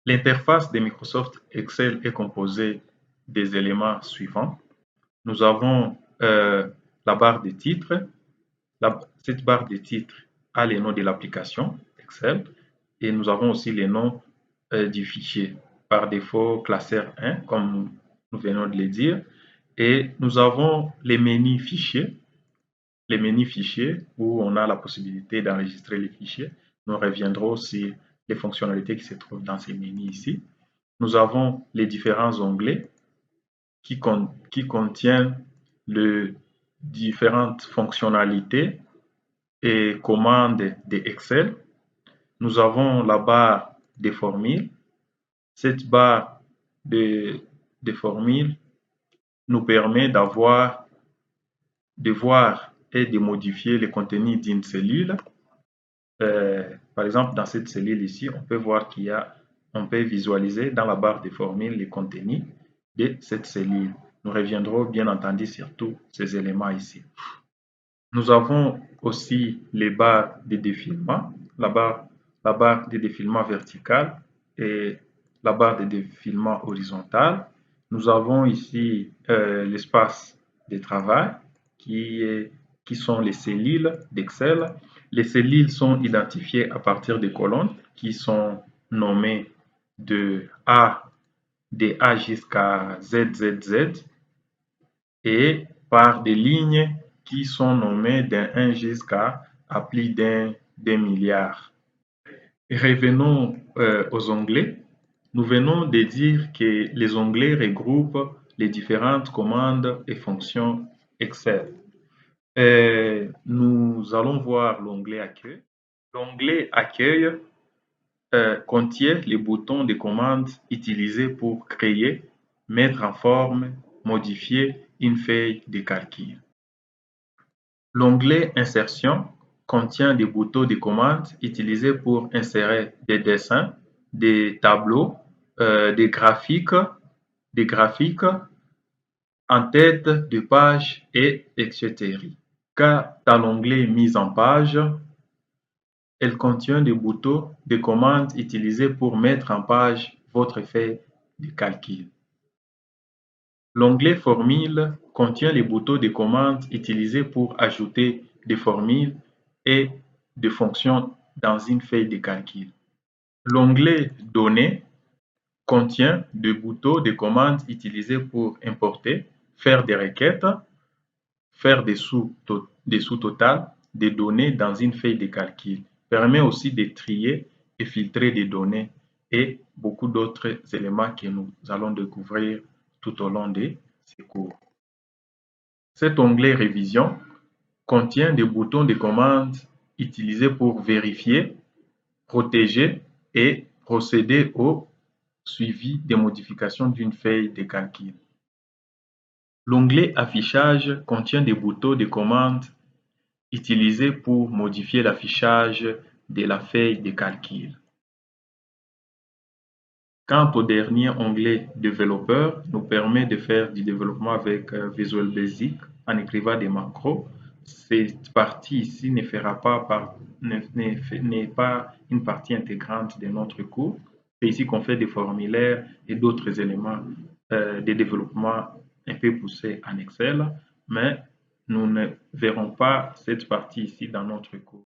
L'interface de Microsoft Excel est composée des éléments suivants. Nous avons la barre de titres. Cette barre de titres a les noms de l'application Excel et nous avons aussi les noms du fichier. Par défaut, classeur 1, comme nous venons de le dire. Et nous avons les menus fichiers où on a la possibilité d'enregistrer les fichiers. Nous reviendrons sur les fonctionnalités qui se trouvent dans ces menus ici. Nous avons les différents onglets qui contiennent les différentes fonctionnalités et commandes de Excel. Nous avons la barre des formules. Cette barre de formules nous permet de voir et de modifier le contenu d'une cellule. Par exemple, dans cette cellule ici, on peut voir on peut visualiser dans la barre des formules le contenu de cette cellule. Nous reviendrons bien entendu sur tous ces éléments ici. Nous avons aussi les barres de défilement, la barre de défilement vertical et la barre de défilement horizontal. Nous avons ici l'espace de travail qui sont les cellules d'Excel. Les cellules sont identifiées à partir de colonnes qui sont nommées de A jusqu'à ZZZ et par des lignes qui sont nommées d'un 1 jusqu'à plus d'un milliard. Revenons aux onglets. Nous venons de dire que les onglets regroupent les différentes commandes et fonctions Excel. Nous allons voir l'onglet Accueil. L'onglet Accueil contient les boutons de commande utilisés pour créer, mettre en forme, modifier une feuille de calcul. L'onglet Insertion contient des boutons de commande utilisés pour insérer des dessins, des tableaux, des graphiques en tête de page et etc. Quant à l'onglet Mise en page, elle contient des boutons de commande utilisés pour mettre en page votre feuille de calcul. L'onglet Formules contient les boutons de commande utilisés pour ajouter des formules et des fonctions dans une feuille de calcul. L'onglet Données contient des boutons de commande utilisés pour importer, faire des requêtes, faire des sous-totales des données dans une feuille de calcul. Permet aussi de trier et filtrer des données et beaucoup d'autres éléments que nous allons découvrir tout au long de ces cours. Cet onglet Révision contient des boutons de commande utilisés pour vérifier, protéger et procéder au suivi des modifications d'une feuille de calcul. L'onglet Affichage contient des boutons de commande utilisés pour modifier l'affichage de la feuille de calcul. Quant au dernier onglet Développeur, nous permet de faire du développement avec Visual Basic en écrivant des macros. Cette partie ici n'est pas une partie intégrante de notre cours. C'est ici qu'on fait des formulaires et d'autres éléments de développement un peu poussés en Excel, mais nous ne verrons pas cette partie ici dans notre cours.